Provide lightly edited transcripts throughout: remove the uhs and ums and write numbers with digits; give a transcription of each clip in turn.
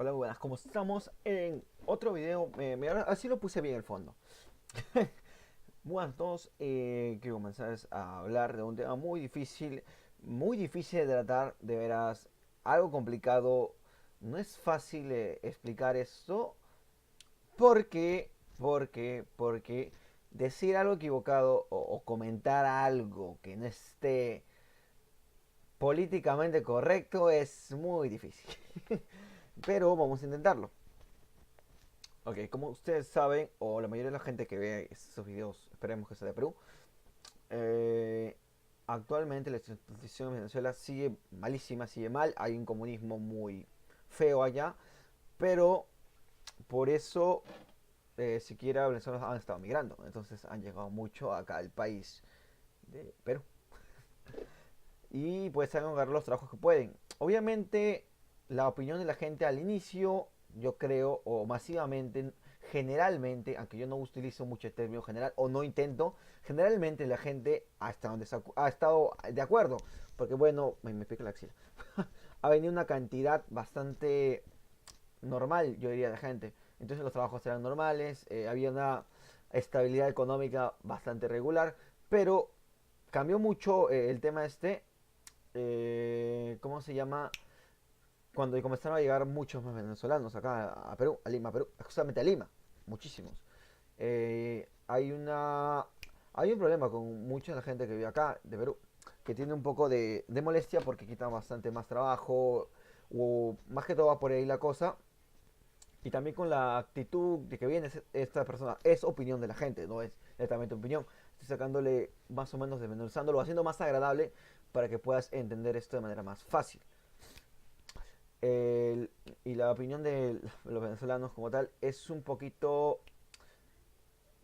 Hola, buenas. Como estamos en otro video, así lo puse bien el fondo. Buenas a todos. Quiero comenzar a hablar de un tema muy difícil de tratar, de veras, algo complicado. No es fácil explicar esto porque decir algo equivocado o comentar algo que no esté políticamente correcto es muy difícil. Pero vamos a intentarlo. Ok, como ustedes saben, o la mayoría de la gente que ve estos videos, esperemos que sea de Perú, eh, actualmente la situación en Venezuela sigue malísima, sigue mal, hay un comunismo muy feo allá, pero por eso siquiera venezolanos han estado migrando, entonces han llegado mucho acá al país de Perú y pues han agarrar los trabajos que pueden. Obviamente la opinión de la gente al inicio, yo creo, o masivamente, generalmente, aunque yo no utilizo mucho el término general o no intento, generalmente la gente ha estado de acuerdo, porque bueno, me pica la axila, ha venido una cantidad bastante normal, yo diría, de gente. Entonces los trabajos eran normales, había una estabilidad económica bastante regular, pero cambió mucho el tema ¿cómo se llama? Cuando comenzaron a llegar muchos más venezolanos acá a Perú, a Lima, Perú, justamente a Lima, muchísimos. Hay hay un problema con mucha de la gente que vive acá, de Perú, que tiene un poco de molestia porque quitan bastante más trabajo, o más que todo va por ahí la cosa, y también con la actitud de que viene esta persona, es opinión de la gente, no es netamente opinión. Estoy sacándole más o menos, desmenuzándolo, haciendo más agradable para que puedas entender esto de manera más fácil. El- y la opinión de los venezolanos como tal es un poquito,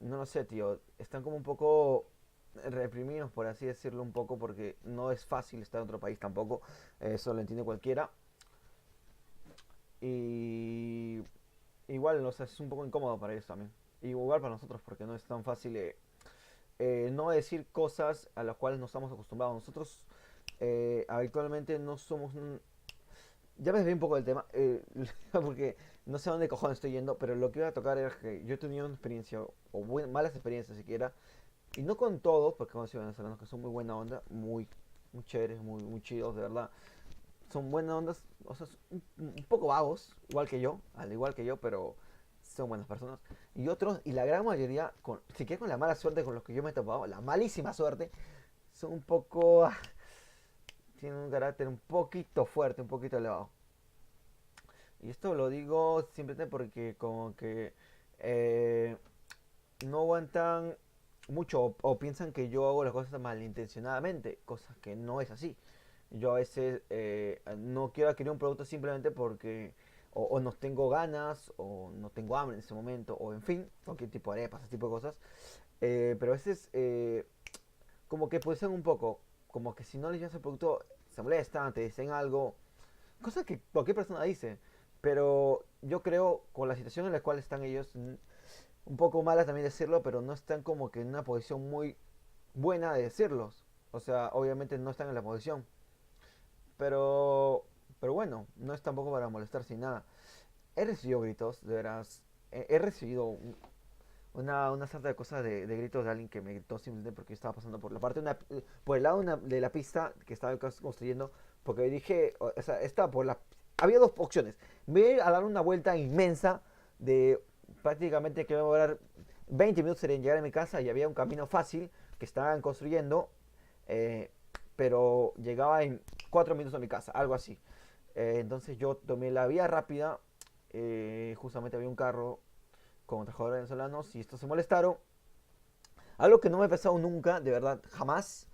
no lo sé, tío, están como un poco reprimidos, por así decirlo un poco, porque no es fácil estar en otro país tampoco, eso lo entiende cualquiera. Y igual, no sé, es un poco incómodo para ellos también. Y igual para nosotros, porque no es tan fácil no decir cosas a las cuales no estamos acostumbrados. Nosotros habitualmente no somos ya me desvié un poco del tema, porque no sé a dónde cojones estoy yendo, pero lo que iba a tocar era que yo he tenido una experiencia, o malas experiencias siquiera, y no con todos, porque conocido venezolanos que son muy buena onda, muy chéveres, muy chidos, de verdad. Son buenas ondas, o sea, un poco vagos, igual que yo, al igual que yo, pero son buenas personas. Y otros, y la gran mayoría, siquiera con la mala suerte con los que yo me he topado, la malísima suerte, son un poco, tienen un carácter un poquito fuerte, un poquito elevado. Y esto lo digo simplemente porque como que eh, no aguantan mucho o piensan que yo hago las cosas malintencionadamente, cosas que no es así. Yo a veces no quiero adquirir un producto simplemente porque o no tengo ganas o no tengo hambre en ese momento o en fin, cualquier tipo de arepas, ese tipo de cosas. Pero a veces como que pueden un poco, como que si no les llevas el producto se molestan, te dicen algo. Cosa que cualquier persona dice. Pero yo creo, con la situación en la cual están ellos, un poco mala también decirlo, pero no están como que en una posición muy buena de decirlos. O sea, obviamente no están en la posición. Pero, pero bueno, no es tampoco para molestar sin nada. He recibido gritos, de veras. He recibido una sarta de cosas de gritos de alguien que me gritó simplemente porque yo estaba pasando por la parte por el lado de la pista que estaba construyendo, porque dije, o sea, estaba por la había dos opciones. Me iba a dar una vuelta inmensa de prácticamente que me iba a dar 20 minutos en llegar a mi casa y había un camino fácil que estaban construyendo, eh, pero llegaba en 4 minutos a mi casa, algo así. Entonces yo tomé la vía rápida, justamente había un carro con trabajadores venezolanos y estos se molestaron. Algo que no me ha pasado nunca, de verdad, jamás.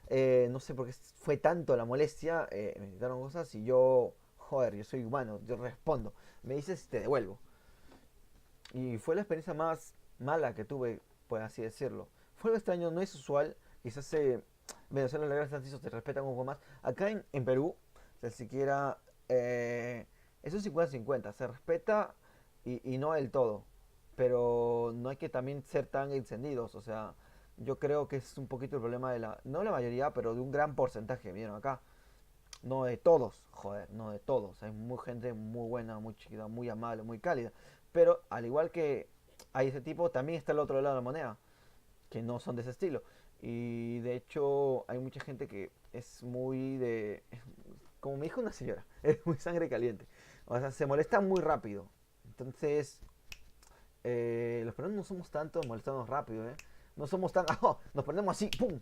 No sé por qué fue tanto la molestia. Me quitaron cosas y yo, joder, yo soy humano, yo respondo. Me dices y te devuelvo. Y fue la experiencia más mala que tuve, por así decirlo. Fue algo extraño, no es usual. Quizás Venezuela, la verdad, te respetan un poco más. Acá en Perú, o sea, siquiera es un 50-50. Se respeta y no del todo. Pero no hay que también ser tan encendidos. O sea, yo creo que es un poquito el problema de no la mayoría, pero de un gran porcentaje, vieron acá. No de todos, joder, no de todos. Hay muy gente muy buena, muy chiquita, muy amable, muy cálida. Pero al igual que hay ese tipo, también está el otro lado de la moneda, que no son de ese estilo. Y de hecho hay mucha gente que es muy de... Como me dijo una señora, es muy sangre caliente. O sea, se molesta muy rápido. Entonces, los peruanos no somos tanto de molestarnos rápido, ¿eh? No somos tan... ¡Oh! Nos ponemos así, ¡pum!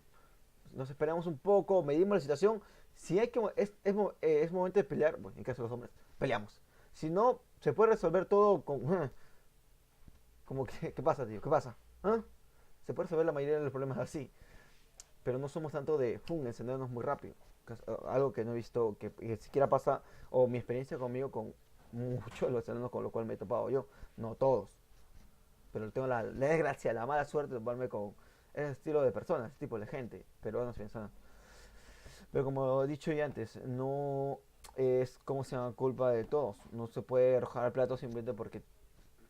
Nos esperamos un poco, medimos la situación. Si hay que es momento de pelear, bueno, en el caso de los hombres, peleamos. Si no, se puede resolver todo con... Como que, ¿qué pasa, tío? ¿Qué pasa? ¿Ah? Se puede resolver la mayoría de los problemas así. Pero no somos tanto de encendernos muy rápido. Algo que no he visto que siquiera pasa, o mi experiencia conmigo con muchos de los enanos con los cuales me he topado yo. No todos. Pero tengo la desgracia, la mala suerte de toparme con ese estilo de personas, ese tipo de gente, peruanos y venezolanos. Pero como he dicho ya antes, no es como se llama culpa de todos. No se puede arrojar al plato simplemente porque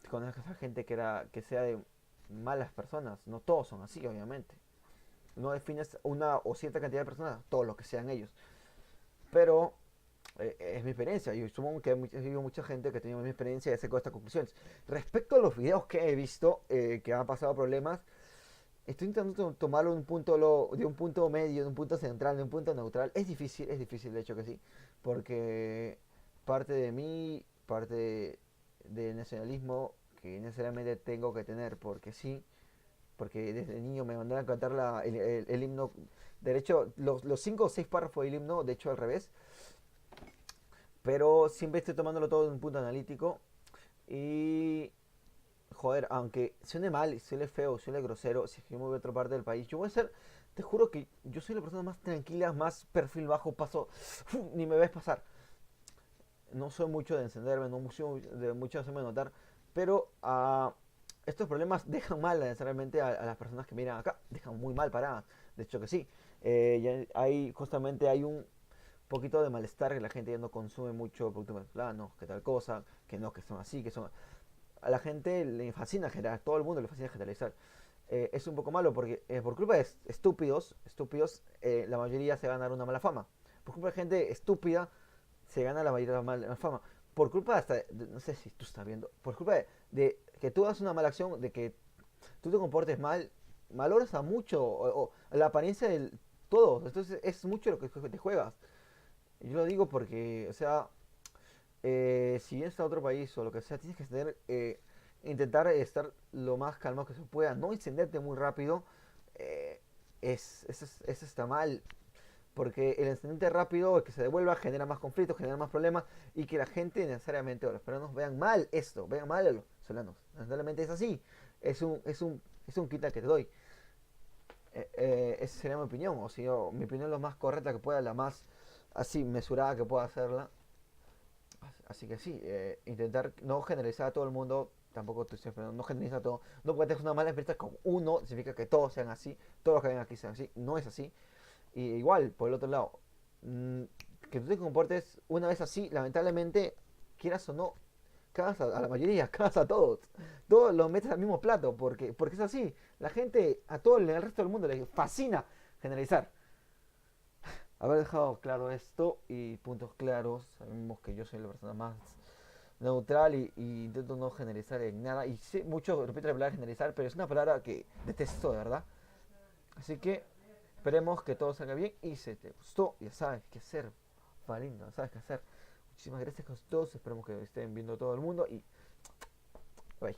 conozcas a gente que sea de malas personas. No todos son así, obviamente. No defines una o cierta cantidad de personas, todos los que sean ellos. Pero es mi experiencia. Yo supongo que hay mucha gente que ha tenido mi experiencia y saco estas conclusiones. Respecto a los videos que he visto que han pasado problemas, estoy intentando tomarlo de un punto medio, de un punto central, de un punto neutral. Es difícil de hecho que sí, porque parte de mí, parte de nacionalismo que necesariamente tengo que tener, porque sí, porque desde niño me mandaron a cantar el himno. De hecho, los 5 o 6 párrafos del himno, de hecho al revés, pero siempre estoy tomándolo todo de un punto analítico y joder, aunque suene mal, suene feo, suene grosero, si es que yo me voy a otra parte del país, yo voy a ser, te juro que yo soy la persona más tranquila, más perfil bajo, paso, ni me ves pasar. No soy mucho de encenderme, no mucho de mucho hacerme notar, pero estos problemas dejan mal necesariamente a las personas que miran acá, dejan muy mal paradas. De hecho que sí, justamente hay un poquito de malestar que la gente ya no consume mucho productos venezolanos, que tal cosa, que no, que son así, que son a la gente le fascina generar, a todo el mundo le fascina generalizar. Es un poco malo porque por culpa de estúpidos, la mayoría se va a ganar una mala fama. Por culpa de gente estúpida se gana la mayoría de la mala fama. Por culpa hasta, no sé si tú estás viendo, por culpa de que tú hagas una mala acción, de que tú te comportes mal, valoras a mucho o la apariencia de todos. Entonces es mucho lo que te juegas. Yo lo digo porque, o sea, si vienes a otro país o lo que sea, tienes que intentar estar lo más calmado que se pueda, no encenderte muy rápido. eh, eso está mal, porque el encenderte rápido, que se devuelva, genera más conflictos, genera más problemas y que la gente necesariamente o los peruanos vean mal esto, vean mal a los solanos. Necesariamente es así, es un quita que te doy. Esa sería mi opinión, o sea, mi opinión es lo más correcta que pueda, la más así mesurada que pueda hacerla. Así que sí, intentar no generalizar a todo el mundo, tampoco estoy siempre, no generalizar a todo. No porque tengas una mala experiencia con uno, significa que todos sean así, todos los que vengan aquí sean así, no es así. Y igual, por el otro lado, mm, que tú te comportes una vez así, lamentablemente, quieras o no, cagas a la mayoría, cagas a todos. Todos los metes al mismo plato, porque es así. La gente, a todo el resto del mundo le fascina generalizar. Haber dejado claro esto y puntos claros, sabemos que yo soy la persona más neutral y intento no generalizar en nada. Y sé mucho, repito la palabra generalizar, pero es una palabra que detesto de verdad. Así que esperemos que todo salga bien y si te gustó, ya sabes qué hacer. Va lindo, sabes qué hacer. Muchísimas gracias a todos, esperemos que estén viendo todo el mundo y bye.